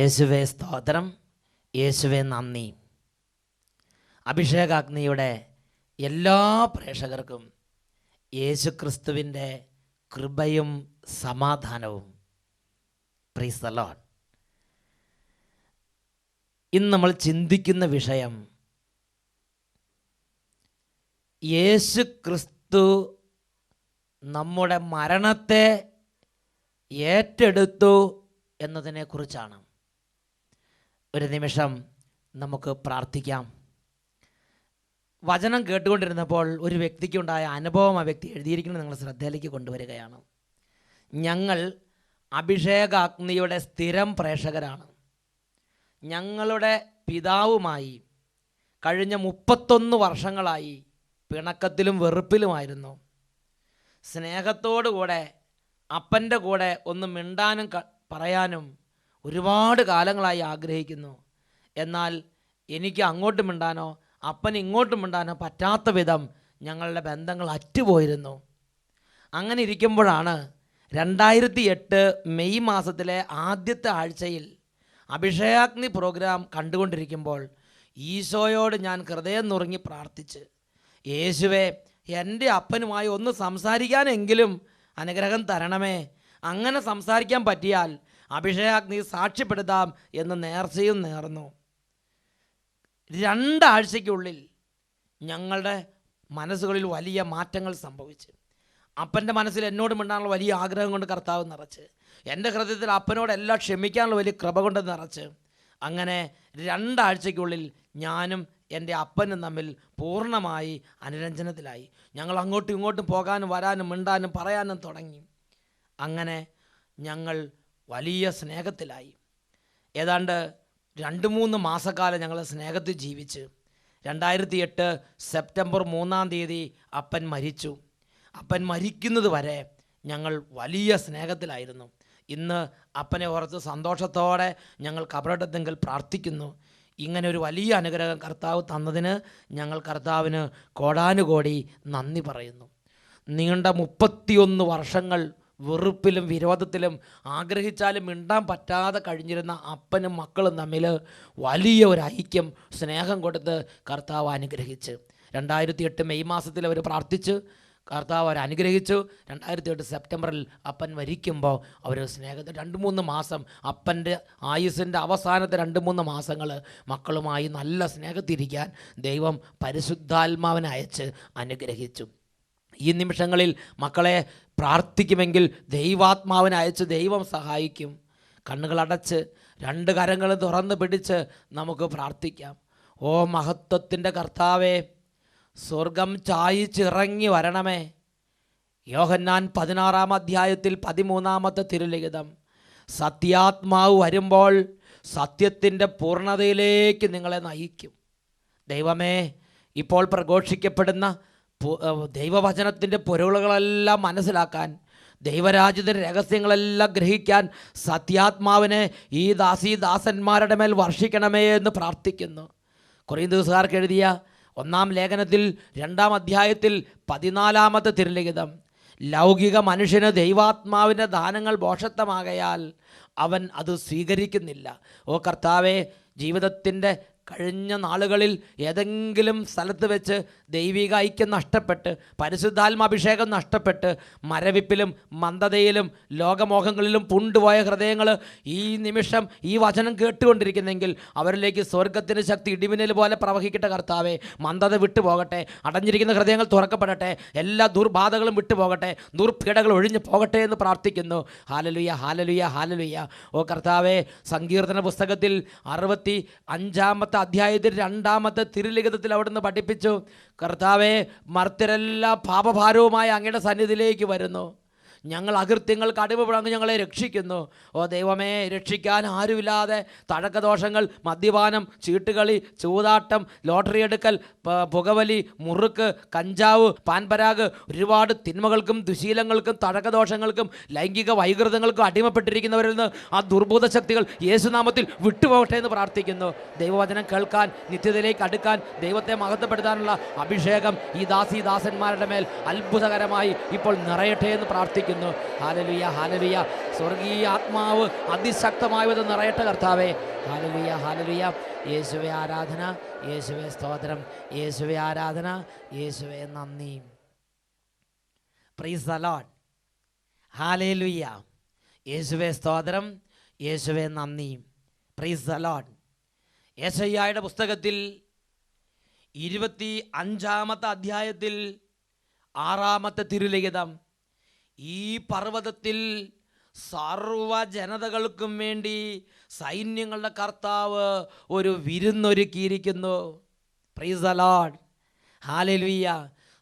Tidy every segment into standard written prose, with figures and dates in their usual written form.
യേശുവേ സ്തോത്രം, യേശുവേ നന്ദി. അഭിഷേകാഗ്നിയുടെ എല്ലാ പ്രേക്ഷകർക്കും യേശുക്രിസ്തുവിൻ്റെ കൃപയും സമാധാനവും. Price the Lord. ഇന്ന് നമ്മൾ ചിന്തിക്കുന്ന വിഷയം, യേശുക്രിസ്തു നമ്മുടെ മരണത്തെ ഏറ്റെടുത്തു എന്നതിനെക്കുറിച്ചാണ്. ഒരു നിമിഷം നമുക്ക് പ്രാർത്ഥിക്കാം. വചനം കേട്ടുകൊണ്ടിരുന്നപ്പോൾ ഒരു വ്യക്തിക്കുണ്ടായ അനുഭവം ആ വ്യക്തി എഴുതിയിരിക്കുന്നത് നിങ്ങൾ ശ്രദ്ധയിലേക്ക് കൊണ്ടുവരികയാണ്. ഞങ്ങൾ അഭിഷേകാഗ്നിയുടെ സ്ഥിരം പ്രേക്ഷകരാണ്. ഞങ്ങളുടെ പിതാവുമായി കഴിഞ്ഞ 31 വർഷങ്ങളായി പിണക്കത്തിലും വെറുപ്പിലുമായിരുന്നു. സ്നേഹത്തോടുകൂടെ അപ്പൻ്റെ കൂടെ ഒന്ന് മിണ്ടാനും പറയാനും ഒരുപാട് കാലങ്ങളായി ആഗ്രഹിക്കുന്നു. എന്നാൽ എനിക്ക് അങ്ങോട്ട് മിണ്ടാനോ അപ്പൻ ഇങ്ങോട്ട് മിണ്ടാനോ പറ്റാത്ത വിധം ഞങ്ങളുടെ ബന്ധങ്ങൾ അറ്റുപോയിരുന്നു. അങ്ങനെ ഇരിക്കുമ്പോഴാണ് 2008 മെയ് മാസത്തിലെ ആദ്യത്തെ ആഴ്ചയിൽ അഭിഷേകാഗ്നി പ്രോഗ്രാം കണ്ടുകൊണ്ടിരിക്കുമ്പോൾ ഈശോയോട് ഞാൻ ഹൃദയം നുറുങ്ങി പ്രാർത്ഥിച്ച്, യേശുവേ, എൻ്റെ അപ്പനുമായി ഒന്ന് സംസാരിക്കാനെങ്കിലും അനുഗ്രഹം തരണമേ. അങ്ങനെ സംസാരിക്കാൻ പറ്റിയാൽ അഭിഷേകാഗ്നി സാക്ഷ്യപ്പെടുത്താം എന്ന് നേർച്ചയും നേർന്നു. 2 ആഴ്ചയ്ക്കുള്ളിൽ ഞങ്ങളുടെ മനസ്സുകളിൽ വലിയ മാറ്റങ്ങൾ സംഭവിച്ചു. അപ്പൻ്റെ മനസ്സിൽ എന്നോട് മിണ്ടാനുള്ള വലിയ ആഗ്രഹം കൊണ്ട് കർത്താവ് നിറച്ച്, എൻ്റെ ഹൃദയത്തിൽ അപ്പനോടെല്ലാം ക്ഷമിക്കാനുള്ള വലിയ കൃപ കൊണ്ട് നിറച്ച്, അങ്ങനെ 2 ആഴ്ചയ്ക്കുള്ളിൽ ഞാനും എൻ്റെ അപ്പനും തമ്മിൽ പൂർണ്ണമായി അനുരഞ്ജനത്തിലായി. ഞങ്ങൾ അങ്ങോട്ടും ഇങ്ങോട്ടും പോകാനും വരാനും മിണ്ടാനും പറയാനും തുടങ്ങി. അങ്ങനെ ഞങ്ങൾ വലിയ സ്നേഹത്തിലായി. ഏതാണ്ട് 2-3 മാസക്കാലം ഞങ്ങൾ സ്നേഹത്തിൽ ജീവിച്ച് 2008 സെപ്റ്റംബർ 3-ാം തീയതി അപ്പൻ മരിച്ചു. അപ്പൻ മരിക്കുന്നത് വരെ ഞങ്ങൾ വലിയ സ്നേഹത്തിലായിരുന്നു. ഇന്ന് അപ്പനെ ഓർത്ത് സന്തോഷത്തോടെ ഞങ്ങൾ കബറിടത്തെങ്കിൽ പ്രാർത്ഥിക്കുന്നു. ഇങ്ങനെ ഒരു വലിയ അനുഗ്രഹം കർത്താവ് തന്നതിന് ഞങ്ങൾ കർത്താവിന് കോടാനുകോടി നന്ദി പറയുന്നു. നീണ്ട 31 വർഷങ്ങൾ വെറുപ്പിലും വിരോധത്തിലും ആഗ്രഹിച്ചാലും മിണ്ടാൻ പറ്റാതെ കഴിഞ്ഞിരുന്ന അപ്പനും മക്കളും തമ്മിൽ വലിയ ഒരു ഐക്യം, സ്നേഹം കൊടുത്ത് കർത്താവ് അനുഗ്രഹിച്ച് 2008 മെയ് മാസത്തിൽ അവർ പ്രാർത്ഥിച്ച് കർത്താവ് അവർ അനുഗ്രഹിച്ചു. 2008 സെപ്റ്റംബറിൽ അപ്പൻ മരിക്കുമ്പോൾ അവർ സ്നേഹത്തിൽ 2-3 മാസം, അപ്പൻ്റെ ആയുസ്സിൻ്റെ അവസാനത്തെ 2-3 മാസങ്ങൾ മക്കളുമായി നല്ല സ്നേഹത്തിരിക്കാൻ ദൈവം പരിശുദ്ധാത്മാവിനെ അയച്ച് അനുഗ്രഹിച്ചു. ഈ നിമിഷങ്ങളിൽ മക്കളെ പ്രാർത്ഥിക്കുമെങ്കിൽ ദൈവാത്മാവിനെ അയച്ച് ദൈവം സഹായിക്കും. കണ്ണുകളടച്ച് 2 കരങ്ങളും തുറന്ന് പിടിച്ച് നമുക്ക് പ്രാർത്ഥിക്കാം. ഓ മഹത്വത്തിൻ്റെ കർത്താവേ, സ്വർഗം ചായിച്ചിറങ്ങി വരണമേ. യോഹന്നാൻ 16-ാം അധ്യായത്തിൽ 13-ാമത്തെ തിരുലിഖിതം, സത്യാത്മാവ് വരുമ്പോൾ സത്യത്തിൻ്റെ പൂർണ്ണതയിലേക്ക് നിങ്ങളെ നയിക്കും. ദൈവമേ, ഇപ്പോൾ പ്രഘോഷിക്കപ്പെടുന്ന ദൈവവചനത്തിൻ്റെ പൊരുളുകളെല്ലാം മനസ്സിലാക്കാൻ, ദൈവരാജ്യത്തിൻ്റെ രഹസ്യങ്ങളെല്ലാം ഗ്രഹിക്കാൻ സത്യാത്മാവിനെ ഈ ദാസന്മാരുടെ മേൽ വർഷിക്കണമേ എന്ന് പ്രാർത്ഥിക്കുന്നു. കൊരിന്ത്യക്കാർക്ക് എഴുതിയ 1-ാം ലേഖനത്തിൽ 2-ാം അധ്യായത്തിൽ 14-ാമത്തെ തിരുലിഖിതം, ലൗകിക മനുഷ്യന് ദൈവാത്മാവിൻ്റെ ദാനങ്ങൾ ഭോഷത്വമാകയാൽ അവൻ അത് സ്വീകരിക്കുന്നില്ല. ഓ കർത്താവേ, ജീവിതത്തിൻ്റെ കഴിഞ്ഞ നാളുകളിൽ ഏതെങ്കിലും സ്ഥലത്ത് വെച്ച് ദൈവിക ഐക്യം നഷ്ടപ്പെട്ട്, പരിശുദ്ധാത്മാഭിഷേകം നഷ്ടപ്പെട്ട്, മരവിപ്പിലും മന്ദതയിലും ലോകമോഹങ്ങളിലും പുണ്ടുപോയ ഹൃദയങ്ങൾ ഈ നിമിഷം ഈ വചനം കേട്ടുകൊണ്ടിരിക്കുന്നെങ്കിൽ അവരിലേക്ക് സ്വർഗത്തിൻ്റെ ശക്തി ഇടിമിന്നൽ പോലെ പ്രവഹിക്കട്ടെ കർത്താവേ. മന്ദത വിട്ടുപോകട്ടെ, അടഞ്ഞിരിക്കുന്ന ഹൃദയങ്ങൾ തുറക്കപ്പെടട്ടെ, എല്ലാ ദുർബാധകളും വിട്ടുപോകട്ടെ, ദുർപീഡകൾ ഒഴിഞ്ഞു പോകട്ടെ എന്ന് പ്രാർത്ഥിക്കുന്നു. ഹാലലുയ, ഹാലലുയ, ഹാലലുയ. ഓ കർത്താവേ, സങ്കീർത്തന പുസ്തകത്തിൽ 65-ാമത്തെ അധ്യായത്തിൽ 2-ാമത്തെ തിരുലിഖിതത്തിൽ അവിടുന്ന് പഠിപ്പിച്ചു, കർത്താവേ, മർത്യരെല്ലാം പാപഭാരവുമായി അങ്ങയുടെ സന്നിധിയിലേക്ക് വരുന്നു, ഞങ്ങൾ അകൃത്യങ്ങൾക്ക് അടിമപ്പെടാൻ ഞങ്ങളെ രക്ഷിക്കുന്നു. ഓ ദൈവമേ, രക്ഷിക്കാൻ ആരുമില്ലാതെ തഴക്കദോഷങ്ങൾ, മദ്യപാനം, ചീട്ടുകളി, ചൂതാട്ടം, ലോട്ടറി എടുക്കൽ, പുകവലി, മുറുക്ക്, കഞ്ചാവ്, പാൻപരാഗ്, ഒരുപാട് തിന്മകൾക്കും ദുശീലങ്ങൾക്കും തഴക്കദോഷങ്ങൾക്കും ലൈംഗിക വൈകൃതങ്ങൾക്കും അടിമപ്പെട്ടിരിക്കുന്നവരിൽ നിന്ന് ആ ദുർബോധ ശക്തികൾ യേശുനാമത്തിൽ വിട്ടുപോകട്ടെ എന്ന് പ്രാർത്ഥിക്കുന്നു. ദൈവവചനം കേൾക്കാൻ, നിത്യതയിലേക്ക് അടുക്കാൻ, ദൈവത്തെ മഹത്വപ്പെടുത്താനുള്ള അഭിഷേകം ഈ ദാസന്മാരുടെ മേൽ അത്ഭുതകരമായി ഇപ്പോൾ നിറയട്ടെ എന്ന് പ്രാർത്ഥിക്കുന്നു. പ്രാർത്ഥിക്കുന്നു. Hallelujah, hallelujah. സ്വർഗീയ ആത്മാവ് അതിശക്തമായത് നിറയട്ടെ കർത്താവേ. Hallelujah, hallelujah. യേശുവേ ആരാധന, യേശുവേ സ്തോത്രം, യേശുവേ ആരാധന, യേശുവേ നന്ദി. Praise the lord. ഹല്ലേലൂയ. യേശുവേ സ്തോത്രം, യേശുവേ നന്ദി. Praise the Lord. യെശയ്യായുടെ പുസ്തകത്തിൽ 25-ാമത്തെ അധ്യായത്തിൽ 6-ാമത്തെ തിരുലിഖിതം, ഈ പർവ്വതത്തിൽ സർവ്വജനതകൾക്കും വേണ്ടി സൈന്യങ്ങളുടെ കർത്താവ് ഒരു വിരുന്നൊരുക്കിയിരിക്കുന്നു. Praise the lord. ഹല്ലേലൂയ.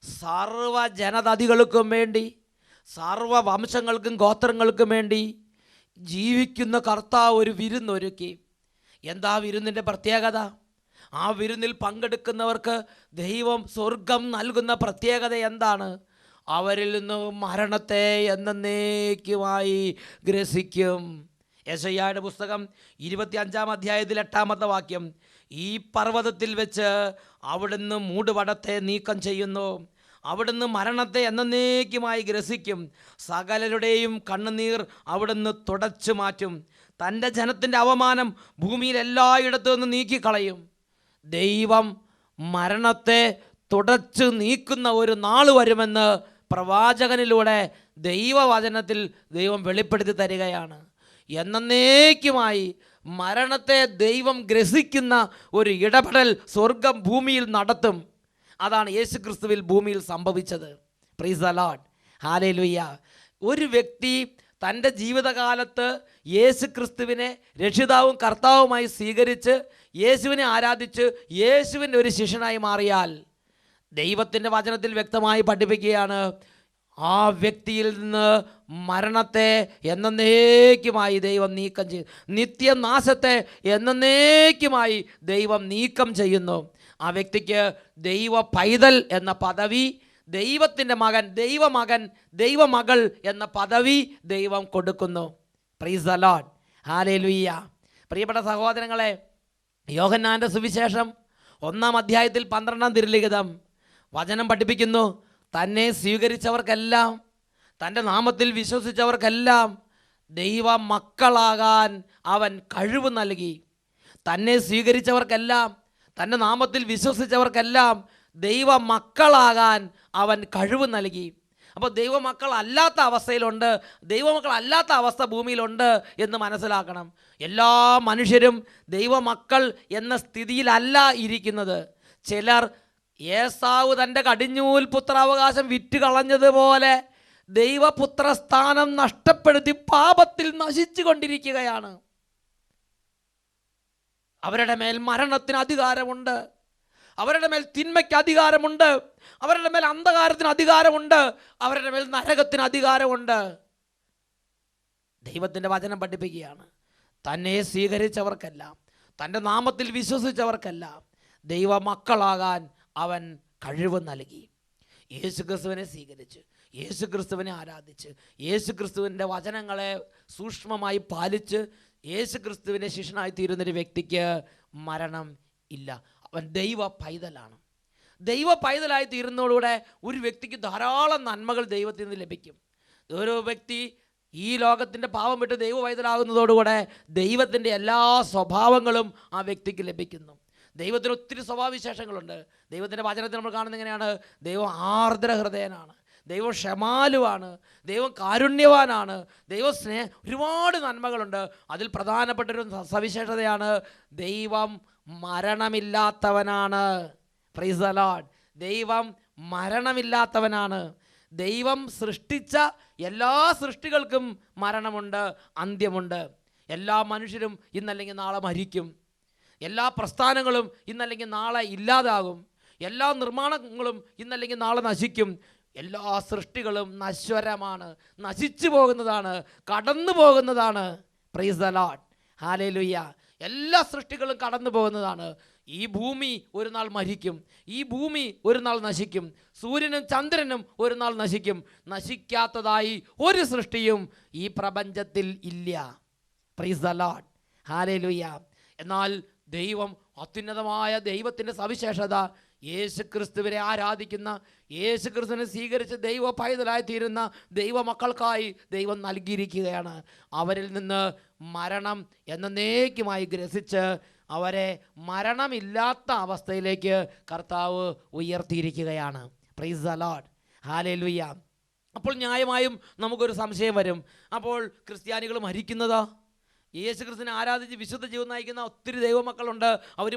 സർവ്വജനതകൾക്കും വേണ്ടി, സർവ്വവംശങ്ങൾക്കും ഗോത്രങ്ങൾക്കും വേണ്ടി ജീവിക്കുന്ന കർത്താവ് ഒരു വിരുന്നൊരുക്കി. എന്താ വിരുന്നിൻ്റെ പ്രത്യേകത? ആ വിരുന്നിൽ പങ്കെടുക്കുന്നവർക്ക് ദൈവം സ്വർഗം നൽകുന്ന പ്രത്യേകത എന്താണ്? അവരിൽ നിന്ന് മരണത്തെ എന്നേക്കുമായി ഗ്രസിക്കും. യെശയ്യായുടെ പുസ്തകം 25-ാം അധ്യായത്തിൽ 8-ാമത്തെ വാക്യം, ഈ പർവ്വതത്തിൽ വെച്ച് അവിടുന്ന് മൂടുപടത്തെ നീക്കം ചെയ്യുന്നു, അവിടുന്ന് മരണത്തെ എന്നേക്കുമായി ഗ്രസിക്കും, സകലരുടെയും കണ്ണുനീർ അവിടുന്ന് തുടച്ചു മാറ്റും, തൻ്റെ ജനത്തിൻ്റെ അവമാനം ഭൂമിയിൽ എല്ലായിടത്തു നിന്ന് നീക്കിക്കളയും. ദൈവം മരണത്തെ തുടച്ചു നീക്കുന്ന ഒരു നാൾ വരുമെന്ന് പ്രവാചകനിലൂടെ ദൈവവചനത്തിൽ ദൈവം വെളിപ്പെടുത്തി തരികയാണ്. എന്നേക്കുമായി മരണത്തെ ദൈവം ഗ്രസിക്കുന്ന ഒരു ഇടപെടൽ സ്വർഗം ഭൂമിയിൽ നടത്തും. അതാണ് യേശു ക്രിസ്തുവിൽ ഭൂമിയിൽ സംഭവിച്ചത്. Price the lord. ഹല്ലേലൂയ. ഒരു വ്യക്തി തൻ്റെ ജീവിതകാലത്ത് യേശു ക്രിസ്തുവിനെ രക്ഷിതാവും കർത്താവുമായി സ്വീകരിച്ച് യേശുവിനെ ആരാധിച്ച് യേശുവിൻ്റെ ഒരു ശിഷ്യനായി മാറിയാൽ, ദൈവത്തിൻ്റെ വചനത്തിൽ വ്യക്തമായി പഠിപ്പിക്കുകയാണ്, ആ വ്യക്തിയിൽ നിന്ന് മരണത്തെ എന്നേക്കുമായി ദൈവം നീക്കം ചെയ്യും, നിത്യനാശത്തെ എന്നേക്കുമായി ദൈവം നീക്കം ചെയ്യുന്നു. ആ വ്യക്തിക്ക് ദൈവ പൈതൽ എന്ന പദവി, ദൈവത്തിൻ്റെ മകൻ, ദൈവമകൻ, ദൈവമകൾ എന്ന പദവി ദൈവം കൊടുക്കുന്നു. Price the lord. ഹല്ലേലൂയ. പ്രിയപ്പെട്ട സഹോദരങ്ങളെ, യോഹന്നാൻ്റെ സുവിശേഷം 1-ാം അധ്യായത്തിൽ 12-ാം തിരുലിഖിതം വചനം പഠിപ്പിക്കുന്നു, തന്നെ സ്വീകരിച്ചവർക്കെല്ലാം, തൻ്റെ നാമത്തിൽ വിശ്വസിച്ചവർക്കെല്ലാം ദൈവ മക്കളാകാൻ അവൻ കഴിവ് നൽകി. തന്നെ സ്വീകരിച്ചവർക്കെല്ലാം, തൻ്റെ നാമത്തിൽ വിശ്വസിച്ചവർക്കെല്ലാം ദൈവ മക്കളാകാൻ അവൻ കഴിവ് നൽകി. അപ്പോൾ ദൈവമക്കൾ അല്ലാത്ത അവസ്ഥയിലുണ്ട്, ദൈവമക്കളല്ലാത്ത അവസ്ഥ ഭൂമിയിലുണ്ട് എന്ന് മനസ്സിലാക്കണം. എല്ലാ മനുഷ്യരും ദൈവമക്കൾ എന്ന സ്ഥിതിയിലല്ല ഇരിക്കുന്നത്. ചിലർ ഏസാവ് തൻ്റെ കടിഞ്ഞൂൽ പുത്രാവകാശം വിറ്റ് കളഞ്ഞതുപോലെ ദൈവപുത്രസ്ഥാനം നഷ്ടപ്പെടുത്തി പാപത്തിൽ നശിച്ചു കൊണ്ടിരിക്കുകയാണ്. അവരുടെ മേൽ മരണത്തിന് അധികാരമുണ്ട്, അവരുടെ മേൽ തിന്മയ്ക്ക് അധികാരമുണ്ട്, അവരുടെ മേൽ അന്ധകാരത്തിന് അധികാരമുണ്ട്, അവരുടെ മേൽ നരകത്തിന് അധികാരമുണ്ട്. ദൈവത്തിൻ്റെ വചനം പഠിപ്പിക്കുകയാണ്, തന്നെ സ്വീകരിച്ചവർക്കെല്ലാം, തൻ്റെ നാമത്തിൽ വിശ്വസിച്ചവർക്കെല്ലാം ദൈവ മക്കളാകാൻ അവൻ കഴിവ് നൽകി. യേശുക്രിസ്തുവിനെ സ്വീകരിച്ച്, യേശുക്രിസ്തുവിനെ ആരാധിച്ച്, യേശുക്രിസ്തുവിൻ്റെ വചനങ്ങളെ സൂക്ഷ്മമായി പാലിച്ച് യേശുക്രിസ്തുവിൻ്റെ ശിഷ്യനായി തീരുന്നൊരു വ്യക്തിക്ക് മരണം ഇല്ല. അവൻ ദൈവ പൈതലാണ്. ദൈവ പൈതലായി തീരുന്നതോടുകൂടെ ഒരു വ്യക്തിക്ക് ധാരാളം നന്മകൾ ദൈവത്തിൽ നിന്ന് ലഭിക്കും. ഓരോ വ്യക്തി ഈ ലോകത്തിൻ്റെ പാവം വിട്ട് ദൈവ പൈതലാകുന്നതോടുകൂടെ ദൈവത്തിൻ്റെ എല്ലാ സ്വഭാവങ്ങളും ആ വ്യക്തിക്ക് ലഭിക്കുന്നു. ദൈവത്തിന് ഒത്തിരി സ്വഭാവവിശേഷങ്ങളുണ്ട്. ദൈവത്തിൻ്റെ വചനത്തിൽ നമ്മൾ കാണുന്നത് എങ്ങനെയാണ്? ദൈവം ആർദ്ര ഹൃദയനാണ്, ദൈവം ക്ഷമാലുവാണ്, ദൈവം കാരുണ്യവാനാണ്, ദൈവം ഒരുപാട് നന്മകളുണ്ട്. അതിൽ പ്രധാനപ്പെട്ടൊരു സവിശേഷതയാണ് ദൈവം മരണമില്ലാത്തവനാണ്. Price the Lord. ദൈവം മരണമില്ലാത്തവനാണ്. ദൈവം സൃഷ്ടിച്ച എല്ലാ സൃഷ്ടികൾക്കും മരണമുണ്ട്, അന്ത്യമുണ്ട്. എല്ലാ മനുഷ്യരും ഇന്നല്ലെങ്കിൽ നാളെ മരിക്കും. എല്ലാ പ്രസ്ഥാനങ്ങളും ഇന്നല്ലെങ്കിൽ നാളെ ഇല്ലാതാകും. എല്ലാ നിർമ്മാണങ്ങളും ഇന്നല്ലെങ്കിൽ നാളെ നശിക്കും. എല്ലാ സൃഷ്ടികളും നശ്വരമാണ്, നശിച്ചു പോകുന്നതാണ്, കടന്നു പോകുന്നതാണ്. Price the lord. ഹല്ലേലൂയ. എല്ലാ സൃഷ്ടികളും കടന്നു പോകുന്നതാണ്. ഈ ഭൂമി ഒരു നാൾ മരിക്കും, ഈ ഭൂമി ഒരു നാൾ നശിക്കും, സൂര്യനും ചന്ദ്രനും ഒരു നാൾ നശിക്കും. നശിക്കാത്തതായി ഒരു സൃഷ്ടിയും ഈ പ്രപഞ്ചത്തിൽ ഇല്ല. Price the lord. ഹല്ലേലൂയ. എന്നാൽ ദൈവം, അത്യുന്നതമായ ദൈവത്തിൻ്റെ സവിശേഷത, യേശു ക്രിസ്തുവിനെ ആരാധിക്കുന്ന, യേശു ക്രിസ്തുവിനെ സ്വീകരിച്ച് ദൈവ പൈതലായി തീരുന്ന ദൈവ മക്കൾക്കായി ദൈവം നൽകിയിരിക്കുകയാണ്. അവരിൽ നിന്ന് മരണം എന്നേക്കുമായി ഗ്രസിച്ച് അവരെ മരണമില്ലാത്ത അവസ്ഥയിലേക്ക് കർത്താവ് ഉയർത്തിയിരിക്കുകയാണ്. Praise the lord, hallelujah. അപ്പോൾ ന്യായമായും നമുക്കൊരു സംശയം വരും, അപ്പോൾ ക്രിസ്ത്യാനികൾ മരിക്കുന്നതോ? യേശു ക്രിസ്തുവിനെ ആരാധിച്ച് വിശുദ്ധ ജീവിതം നയിക്കുന്ന ഒത്തിരി ദൈവമക്കളുണ്ട്. അവർ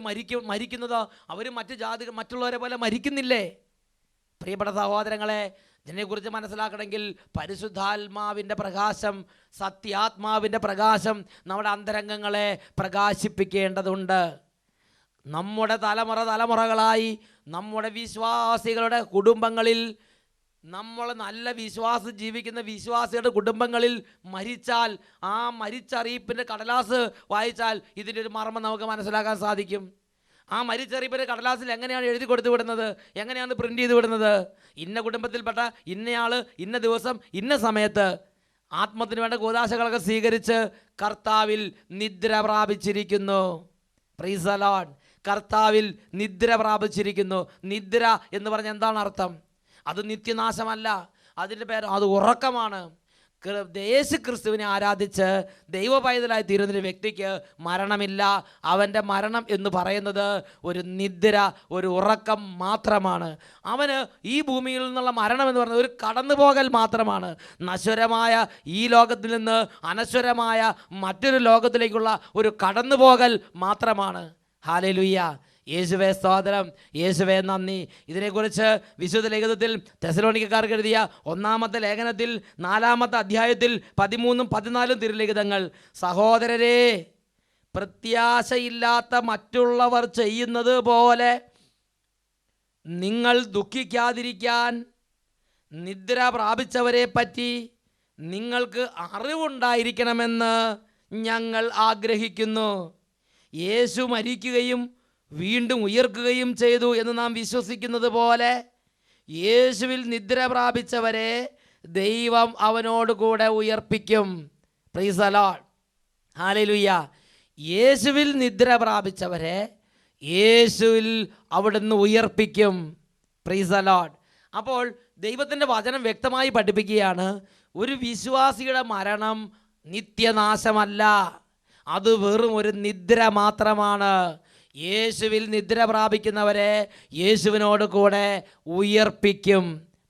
മരിക്കുന്നതോ? അവർ മറ്റുള്ളവരെ പോലെ മരിക്കുന്നില്ലേ? പ്രിയപ്പെട്ട സഹോദരങ്ങളെ, ഇതിനെക്കുറിച്ച് മനസ്സിലാക്കണമെങ്കിൽ പരിശുദ്ധാത്മാവിൻ്റെ പ്രകാശം, സത്യാത്മാവിൻ്റെ പ്രകാശം നമ്മുടെ അന്തരംഗങ്ങളെ പ്രകാശിപ്പിക്കേണ്ടതുണ്ട്. നമ്മുടെ തലമുറകളായി നമ്മുടെ വിശ്വാസികളുടെ കുടുംബങ്ങളിൽ, നമ്മൾ നല്ല വിശ്വാസം ജീവിക്കുന്ന വിശ്വാസികളുടെ കുടുംബങ്ങളിൽ മരിച്ചാൽ, ആ മരിച്ചറിയിപ്പിൻ്റെ കടലാസ് വായിച്ചാൽ ഇതിൻ്റെ ഒരു മർമ്മം നമുക്ക് മനസ്സിലാക്കാൻ സാധിക്കും. ആ മരിച്ചറിയിപ്പിൻ്റെ കടലാസിൽ എങ്ങനെയാണ് എഴുതി കൊടുത്തു വിടുന്നത്, എങ്ങനെയാണ് പ്രിൻ്റ് ചെയ്ത് വിടുന്നത്? ഇന്ന കുടുംബത്തിൽപ്പെട്ട ഇന്നയാൾ ഇന്ന ദിവസം ഇന്ന സമയത്ത് ആത്മത്തിന് വേണ്ട കൂദാശകളൊക്കെ സ്വീകരിച്ച് കർത്താവിൽ നിദ്ര പ്രാപിച്ചിരിക്കുന്നു. Price the Lord. കർത്താവിൽ നിദ്ര പ്രാപിച്ചിരിക്കുന്നു. നിദ്ര എന്ന് പറഞ്ഞാൽ എന്താണ് അർത്ഥം? അത് നിത്യനാശമല്ല, അതിൻ്റെ പേര് അത് ഉറക്കമാണ്. യേശു ക്രിസ്തുവിനെ ആരാധിച്ച് ദൈവ പൈതലായി തീരുന്ന വ്യക്തിക്ക് മരണമില്ല. അവൻ്റെ മരണം എന്ന് പറയുന്നത് ഒരു നിദ്ര, ഒരു ഉറക്കം മാത്രമാണ്. അവന് ഈ ഭൂമിയിൽ നിന്നുള്ള മരണം എന്ന് പറയുന്നത് ഒരു കടന്നുപോകൽ മാത്രമാണ്. നശ്വരമായ ഈ ലോകത്തിൽ നിന്ന് അനശ്വരമായ മറ്റൊരു ലോകത്തിലേക്കുള്ള ഒരു കടന്നുപോകൽ മാത്രമാണ്. ഹല്ലേലൂയ. യേശുവേ സ്തോത്രം, യേശുവേ നന്ദി. ഇതിനെക്കുറിച്ച് വിശുദ്ധ ലേഖനത്തിൽ തെസ്സലോനിക്കക്കാർക്ക് എഴുതിയ 1-ാമത്തെ ലേഖനത്തിൽ 4-ാമത്തെ അധ്യായത്തിൽ 13-14 തിരുലിഖിതങ്ങൾ, സഹോദരരെ, പ്രത്യാശയില്ലാത്ത മറ്റുള്ളവർ ചെയ്യുന്നത് പോലെ നിങ്ങൾ ദുഃഖിക്കാതിരിക്കാൻ നിദ്ര പ്രാപിച്ചവരെ പറ്റി നിങ്ങൾക്ക് അറിവുണ്ടായിരിക്കണമെന്ന് ഞങ്ങൾ ആഗ്രഹിക്കുന്നു. യേശു മരിക്കുകയും വീണ്ടും ഉയർക്കുകയും ചെയ്തു എന്ന് നാം വിശ്വസിക്കുന്നത് പോലെ യേശുവിൽ നിദ്ര പ്രാപിച്ചവരെ ദൈവം അവനോട് കൂടെ ഉയർപ്പിക്കും. Praise the lord, hallelujah. യേശുവിൽ നിദ്ര പ്രാപിച്ചവരെ യേശുവിൽ അവിടുന്ന് ഉയർപ്പിക്കും. Praise the Lord. അപ്പോൾ ദൈവത്തിൻ്റെ വചനം വ്യക്തമായി പഠിപ്പിക്കുകയാണ്, ഒരു വിശ്വാസിയുടെ മരണം നിത്യനാശമല്ല, അത് വെറും ഒരു നിദ്ര മാത്രമാണ്. യേശുവിൽ നിദ്ര പ്രാപിക്കുന്നവരെ യേശുവിനോട് കൂടെ ഉയർപ്പിക്കും.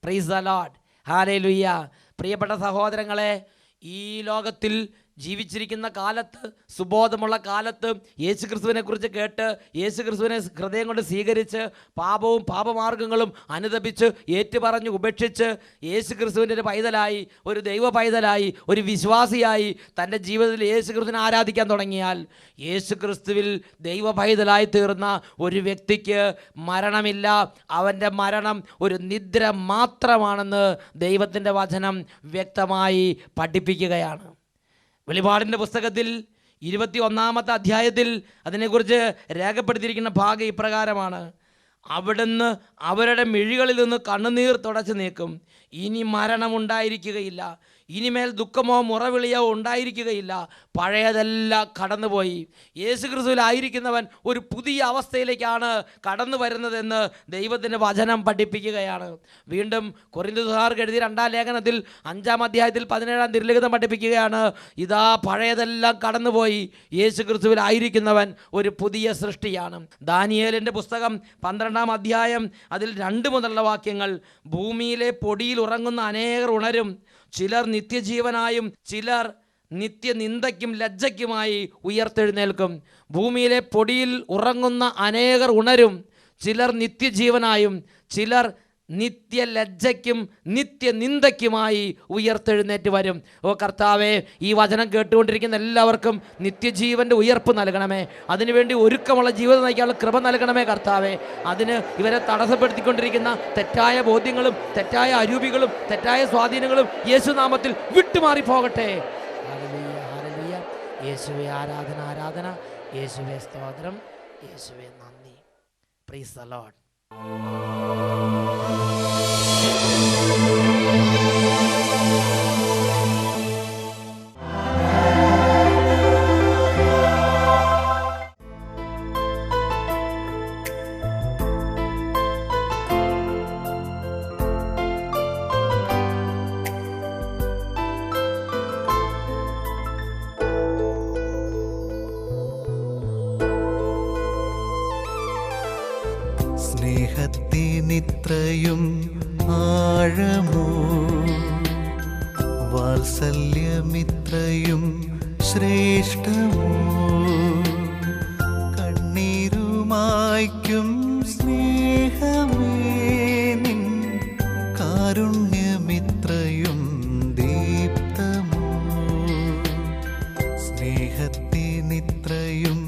Praise the lord, hallelujah. പ്രിയപ്പെട്ട സഹോദരങ്ങളെ, ഈ ലോകത്തിൽ ജീവിച്ചിരിക്കുന്ന കാലത്ത്, സുബോധമുള്ള കാലത്ത് യേശു ക്രിസ്തുവിനെ കുറിച്ച് കേട്ട് യേശു ക്രിസ്തുവിനെ ഹൃദയം കൊണ്ട് സ്വീകരിച്ച് പാപവും പാപമാർഗങ്ങളും അനുതപിച്ച് ഏറ്റുപറഞ്ഞ് ഉപേക്ഷിച്ച് യേശു ക്രിസ്തുവിൻ്റെ ഒരു പൈതലായി, ഒരു ദൈവ പൈതലായി, ഒരു വിശ്വാസിയായി തൻ്റെ ജീവിതത്തിൽ യേശു ക്രിസ്തുവിനെ ആരാധിക്കാൻ തുടങ്ങിയാൽ യേശു ക്രിസ്തുവിൽ ദൈവ പൈതലായി തീർന്ന ഒരു വ്യക്തിക്ക് മരണമില്ല. അവൻ്റെ മരണം ഒരു നിദ്ര മാത്രമാണെന്ന് ദൈവത്തിൻ്റെ വചനം വ്യക്തമായി പഠിപ്പിക്കുകയാണ്. വെളിപാടിൻ്റെ പുസ്തകത്തിൽ 21-ാമത്തെ അധ്യായത്തിൽ അതിനെക്കുറിച്ച് രേഖപ്പെടുത്തിയിരിക്കുന്ന ഭാഗം ഇപ്രകാരമാണ്: അവിടുന്ന് അവരുടെ മിഴികളിൽ നിന്ന് കണ്ണുനീർ തുടച്ചു നീക്കും. ഇനി മരണമുണ്ടായിരിക്കുകയില്ല, ഇനിമേൽ ദുഃഖമോ മുറവിളിയോ ഉണ്ടായിരിക്കുകയില്ല. പഴയതെല്ലാം കടന്നുപോയി. യേശു ക്രിസ്തുവിലായിരിക്കുന്നവൻ ഒരു പുതിയ അവസ്ഥയിലേക്കാണ് കടന്നു വരുന്നതെന്ന് ദൈവത്തിൻ്റെ വചനം പഠിപ്പിക്കുകയാണ്. വീണ്ടും കൊരിന്ത്യക്കാർക്ക് എഴുതിയ 2-ാം ലേഖനത്തിൽ 5-ാം അധ്യായത്തിൽ 17-ാം തിരുലിഖിതം പഠിപ്പിക്കുകയാണ്, ഇതാ പഴയതെല്ലാം കടന്നുപോയി, യേശു ക്രിസ്തുവിലായിരിക്കുന്നവൻ ഒരു പുതിയ സൃഷ്ടിയാണ്. ദാനിയേലിൻ്റെ പുസ്തകം 12-ാം അധ്യായം അതിൽ 2 മുതലുള്ള വാക്യങ്ങൾ, ഭൂമിയിലെ പൊടിയിൽ ഉറങ്ങുന്ന അനേകർ ഉണരും, ചിലർ നിത്യജീവനായും ചിലർ നിത്യനിന്ദയ്ക്കും ലജ്ജയ്ക്കുമായി ഉയർത്തെഴുന്നേൽക്കും. ഭൂമിയിലെ പൊടിയിൽ ഉറങ്ങുന്ന അനേകർ ഉണരും, ചിലർ നിത്യജീവനായും ചിലർ നിത്യലജ്ജയ്ക്കും നിത്യനിന്ദയ്ക്കുമായി ഉയർത്തെഴുന്നേറ്റ് വരും. ഓ കർത്താവേ, ഈ വചനം കേട്ടുകൊണ്ടിരിക്കുന്ന എല്ലാവർക്കും നിത്യജീവൻ്റെ ഉയർപ്പ് നൽകണമേ. അതിനുവേണ്ടി ഒരുക്കമുള്ള ജീവിതം നയിക്കാനുള്ള കൃപ നൽകണമേ കർത്താവേ. അതിന് ഇവരെ തടസ്സപ്പെടുത്തിക്കൊണ്ടിരിക്കുന്ന തെറ്റായ ബോധ്യങ്ങളും തെറ്റായ അരൂപികളും തെറ്റായ സ്വാധീനങ്ങളും യേശുനാമത്തിൽ വിട്ടുമാറിപ്പോകട്ടെ. Hallelujah, hallelujah. യേശുവേ ആരാധന, ആരാധന. യേശുവേ സ്തോത്രം, യേശുവേ നന്ദി. Praise the lord. നിത്രയും ആഴമോ, വാത്സല്യമിത്രയും ശ്രേഷ്ഠമോ, കണ്ണീരുമായ്ക്കും സ്നേഹമേ നിൻ കാരുണ്യമിത്രയും ദീപ്തമോ, സ്നേഹത്തിനിത്രയും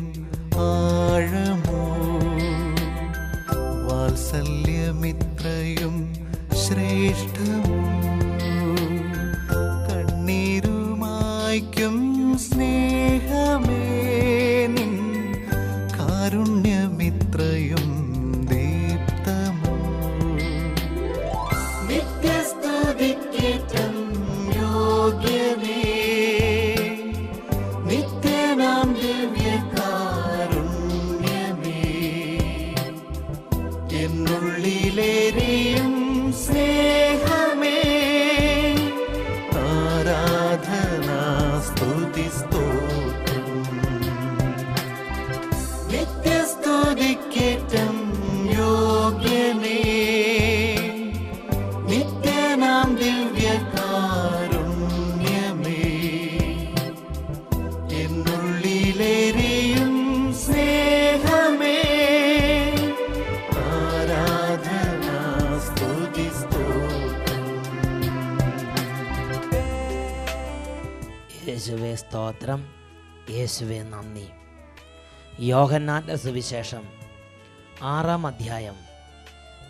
ആഴമോ, വാത്സല്യമിത്രയും ശ്രേഷ്ഠമോ, കണ്ണീരുമായ്ക്കും സ്നേഹമേ നിൻ കാരുണ്യമിത്രയും ദീപ്തമോ, നിത്യസ്തുതിക്കേറ്റം യോഗ്യനേ, നിത്യനാം ദിവ്യകാരുണ്യമേ, എന്നുള്ളിലേറിയും സ്നേഹമേ, ആരാധന സ്തുതി സ്തോത്രം, നിത്യസ്തുതിക്കേറ്റം യോഗ്യനേ, നിത്യനാം ദിവ്യകാരുണ്യമേ, എന്നുള്ളിലേറിയും സ്നേഹമേ, ആരാധന സ്തുതി സ്തോത്രം. യേശുവേ സ്തോത്രം, യേശുവേ നന്ദി. യോഹന്നാന്റെ സുവിശേഷം 6-ാം അധ്യായം.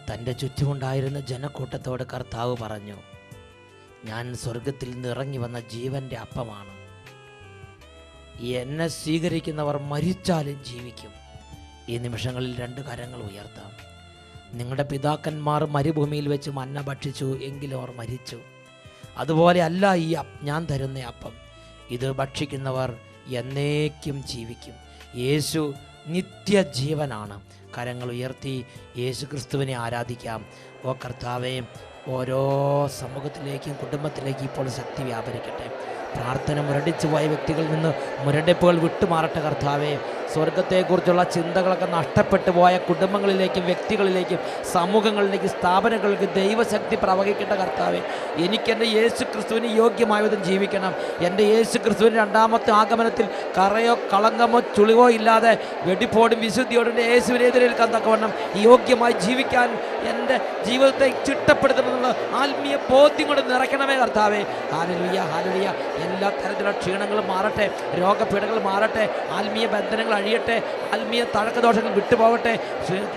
തൻ്റെ ചുറ്റുമുണ്ടായിരുന്ന ജനക്കൂട്ടത്തോട് കർത്താവ് പറഞ്ഞു, ഞാൻ സ്വർഗത്തിൽ നിന്ന് ഇറങ്ങി വന്ന ജീവൻ്റെ അപ്പമാണ്. എന്നെ സ്വീകരിക്കുന്നവർ മരിച്ചാലും ജീവിക്കും. ഈ നിമിഷങ്ങളിൽ 2 കരങ്ങൾ ഉയർത്താം. നിങ്ങളുടെ പിതാക്കന്മാർ മരുഭൂമിയിൽ വെച്ച് മന്ന ഭക്ഷിച്ചു, എങ്കിലും അവർ മരിച്ചു. അതുപോലെ അല്ല ഈ ഞാൻ തരുന്ന അപ്പം. ഇത് ഭക്ഷിക്കുന്നവർ എന്നേക്കും ജീവിക്കും. യേശു നിത്യജീവനാണ്. കരങ്ങൾ ഉയർത്തി യേശു ക്രിസ്തുവിനെ ആരാധിക്കാം. ഓ കർത്താവേ, ഓരോ സമൂഹത്തിലേക്കും കുടുംബത്തിലേക്കും ഇപ്പോൾ ശക്തി വ്യാപരിക്കട്ടെ. പ്രാർത്ഥന മുരടിച്ചു പോയ വ്യക്തികളിൽ നിന്ന് മുരടിപ്പുകൾ വിട്ടുമാറട്ടെ കർത്താവേ. സ്വർഗത്തെക്കുറിച്ചുള്ള ചിന്തകളൊക്കെ നഷ്ടപ്പെട്ടു പോയ കുടുംബങ്ങളിലേക്കും വ്യക്തികളിലേക്കും സമൂഹങ്ങളിലേക്കും സ്ഥാപനങ്ങളിലേക്കും ദൈവശക്തി പ്രവഹിക്കട്ടെ കർത്താവേ. എനിക്കെൻ്റെ യേശു ക്രിസ്തുവിന് യോഗ്യമായ വിധം ജീവിക്കണം. എൻ്റെ യേശു ക്രിസ്തുവിൻ്റെ 2ാമത്തെ ആഗമനത്തിൽ കറയോ കളങ്കമോ ചുളിവോ ഇല്ലാതെ വെടിപ്പോടും വിശുദ്ധിയോടും യേശുവിനെ എതിരേൽക്കാൻ തക്കവണ്ണം യോഗ്യമായി ജീവിക്കാൻ എൻ്റെ ജീവിതത്തെ ചിട്ടപ്പെടുത്തണമെന്നുള്ള ആത്മീയ ബോധ്യം കൊണ്ട് നിറയ്ക്കണമേ കർത്താവേ. Hallelujah, hallelujah. എല്ലാ തരത്തിലുള്ള ക്ഷീണങ്ങളും മാറട്ടെ, രോഗപീഠകൾ മാറട്ടെ, ആത്മീയ ബന്ധനങ്ങൾ അഴിയട്ടെ, ആത്മീയ തഴക്കദോഷങ്ങൾ വിട്ടുപോകട്ടെ,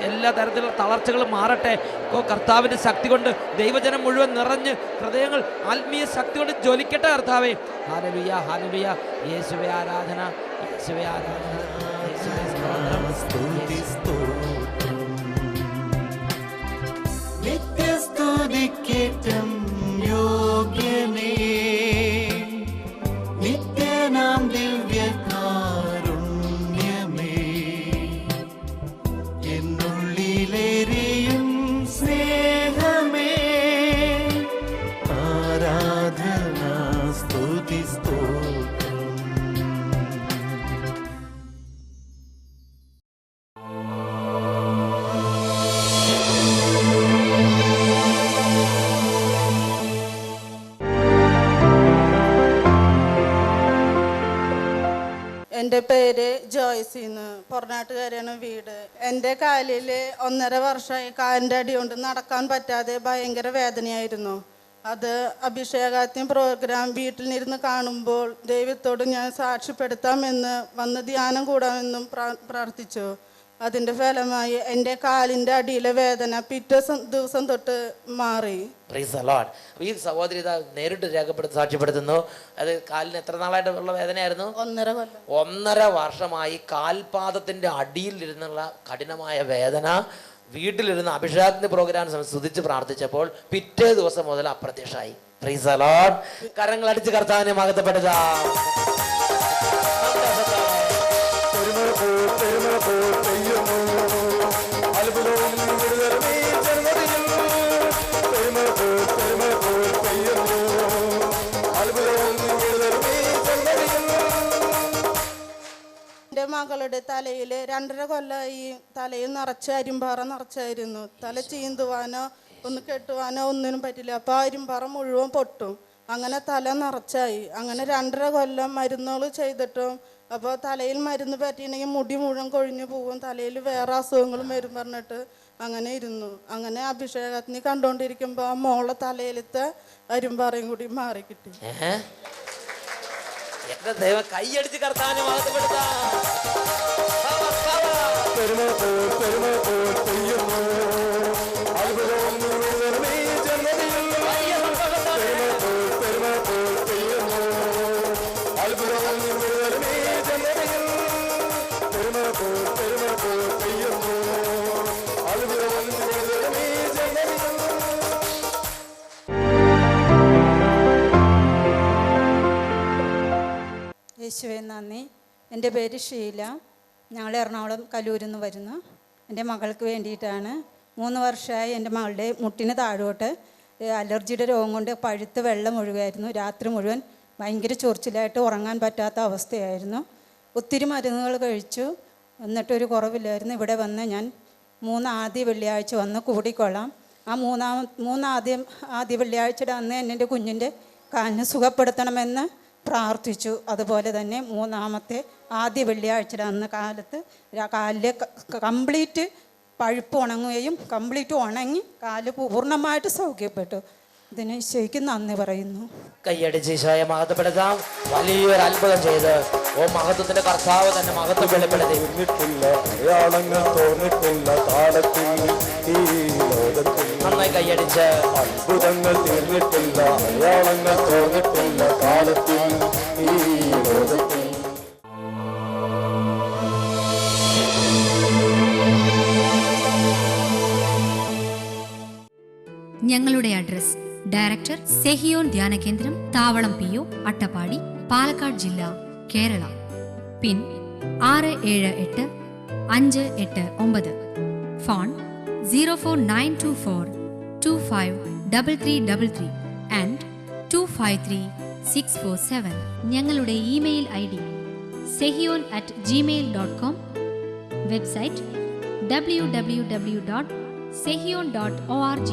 എല്ലാ തരത്തിലുള്ള തളർച്ചകളും മാറട്ടെ. കർത്താവിൻ്റെ ശക്തി കൊണ്ട് ദൈവജനം മുഴുവൻ നിറഞ്ഞ് ഹൃദയങ്ങൾ ആത്മീയ ശക്തി കൊണ്ട് ജ്വലിക്കട്ടെ കർത്താവേ. Hallelujah, hallelujah. യേശുവേ ആരാധന, യേശുവേ ആരാധന, യേശുവേ സ്തോത്രം. നിത്യസ്തുതിക്കേറ്റം യോഗ്യനേ, നിത്യനാം ദിവ്യകാരുണ്യമേ, എന്നുള്ളിലേറിയും സ്നേഹമേ, ആരാധന സ്തുതി സ്തോത്രം. എൻ്റെ പേര് ജോയ്സിന്ന്, പൊറനാട്ടുകാരാണ് വീട്. എൻ്റെ കാലിൽ 1.5 വർഷമായി കാലിൻ്റെ അടി കൊണ്ട് നടക്കാൻ പറ്റാതെ ഭയങ്കര വേദനയായിരുന്നു. അത് അഭിഷേകാത്യം പ്രോഗ്രാം വീട്ടിൽ നിന്നിരുന്ന് കാണുമ്പോൾ ദൈവത്തോട് ഞാൻ സാക്ഷ്യപ്പെടുത്താമെന്ന് വന്ന് ധ്യാനം കൂടാമെന്നും പ്രാർത്ഥിച്ചു. അതിൻ്റെ ഫലമായി എൻ്റെ കാലിൻ്റെ അടിയിലെ വേദന പിറ്റേ ദിവസം തൊട്ട് മാറി. Price the Lord. ഈ സഹോദരി ഇതാ നേരിട്ട് സാക്ഷ്യപ്പെടുത്തുന്നു. അത് കാലിന് എത്ര നാളായിട്ടുള്ള വേദനയായിരുന്നു? 1.5 കൊല്ലം. 1.5 വർഷമായി കാൽപാദത്തിന്റെ അടിയിൽ ഇരുന്നുള്ള കഠിനമായ വേദന. വീട്ടിലിരുന്ന് അഭിഷേകത്തിന്റെ പ്രോഗ്രാം സ്തുതിച്ച് പ്രാർത്ഥിച്ചപ്പോൾ പിറ്റേ ദിവസം മുതൽ അപ്രത്യക്ഷമായി. Price the Lord. കരങ്ങൾ അടിച്ച് കർത്താവിനെ മഹത്വപ്പെടുത്താം. എൻ്റെ മകൾ മകളുടെ തലയിൽ 2.5 കൊല്ലമായി തലയിൽ നിറച്ച് അരിമ്പാറ നിറച്ചായിരുന്നു. തല ചീന്തുവാനോ ഒന്ന് കെട്ടുവാനോ ഒന്നിനും പറ്റില്ല. അപ്പോൾ അരിമ്പാറ മുഴുവൻ പൊട്ടും. അങ്ങനെ തല നിറച്ചായി. അങ്ങനെ 2.5 കൊല്ലം മരുന്നുകൾ ചെയ്തിട്ടും അപ്പോൾ തലയിൽ മരുന്ന് പറ്റിയിട്ടുണ്ടെങ്കിൽ മുടി മുഴുവൻ കൊഴിഞ്ഞു പോകും, തലയിൽ വേറെ അസുഖങ്ങളും വരും പറഞ്ഞിട്ട് അങ്ങനെ ഇരുന്നു. അങ്ങനെ അഭിഷേകത്തിന് കണ്ടുകൊണ്ടിരിക്കുമ്പോൾ ആ മോളെ തലയിലത്തെ അരിമ്പാറയും കൂടി മാറിക്കിട്ടി. ദൈവം കൈയടിച്ച് കർത്താവിനെ മഹത്വപ്പെടുത്താം. യേശുവേ നന്ദി. എൻ്റെ പേര് ഷീല. ഞങ്ങൾ എറണാകുളം കലൂരിൽ നിന്ന് വരുന്നു. എൻ്റെ മകൾക്ക് വേണ്ടിയിട്ടാണ്. 3 വർഷമായി എൻ്റെ മകളുടെ മുട്ടിന് താഴോട്ട് അലർജിയുടെ രോഗം കൊണ്ട് പഴുത്ത് വെള്ളം ഒഴുകായിരുന്നു. രാത്രി മുഴുവൻ ഭയങ്കര ചൊറിച്ചിലായിട്ട് ഉറങ്ങാൻ പറ്റാത്ത അവസ്ഥയായിരുന്നു. ഒത്തിരി മരുന്നുകൾ കഴിച്ചു, എന്നിട്ടൊരു കുറവില്ലായിരുന്നു. ഇവിടെ വന്ന് ഞാൻ ആദ്യ വെള്ളിയാഴ്ച വന്ന് കൂടിക്കൊള്ളാം. ആ ആദ്യ വെള്ളിയാഴ്ചയുടെ അന്ന് എൻ്റെ കുഞ്ഞിൻ്റെ കാലിന് സുഖപ്പെടുത്തണമെന്ന് പ്രാർത്ഥിച്ചു. അതുപോലെ തന്നെ 3-ാമത്തെ ആദ്യ വെള്ളിയാഴ്ചയുടെ അന്ന് കാലിലെ കംപ്ലീറ്റ് പഴുപ്പ് ഉണങ്ങുകയും കംപ്ലീറ്റ് ഉണങ്ങി കാല് പൂർണ്ണമായിട്ട് സൗഖ്യപ്പെട്ടു. ഇതിന് ശരിക്കും നന്ദി പറയുന്നു. കൈയടിച്ച് ഈശോയെ മഹത്വപ്പെടുത്താം. വലിയൊരു അത്ഭുതം ചെയ്ത് ഓ മഹത്വത്തിന്റെ കർത്താവ് തന്നെ മഹത്വം വെളിപ്പെടുത്തി. നന്നായി കൈയടിച്ച്. അത്ഭുതങ്ങൾ തീർന്നിട്ടില്ല, അടയാളങ്ങൾ തോന്നിട്ടില്ല കാലത്തിൽ ഈ ലോകത്തിൽ. ഞങ്ങളുടെ അഡ്രസ്: ഡയറക്ടർ, സെഹിയോൻ ധ്യാന കേന്ദ്രം, താവളം PO, അട്ടപ്പാടി, പാലക്കാട് ജില്ല, കേരള. പിൻ 678589. Phone 04924253333 and 253647. ഞങ്ങളുടെ email ID sehion@gmail.com. Website www.sehion.org.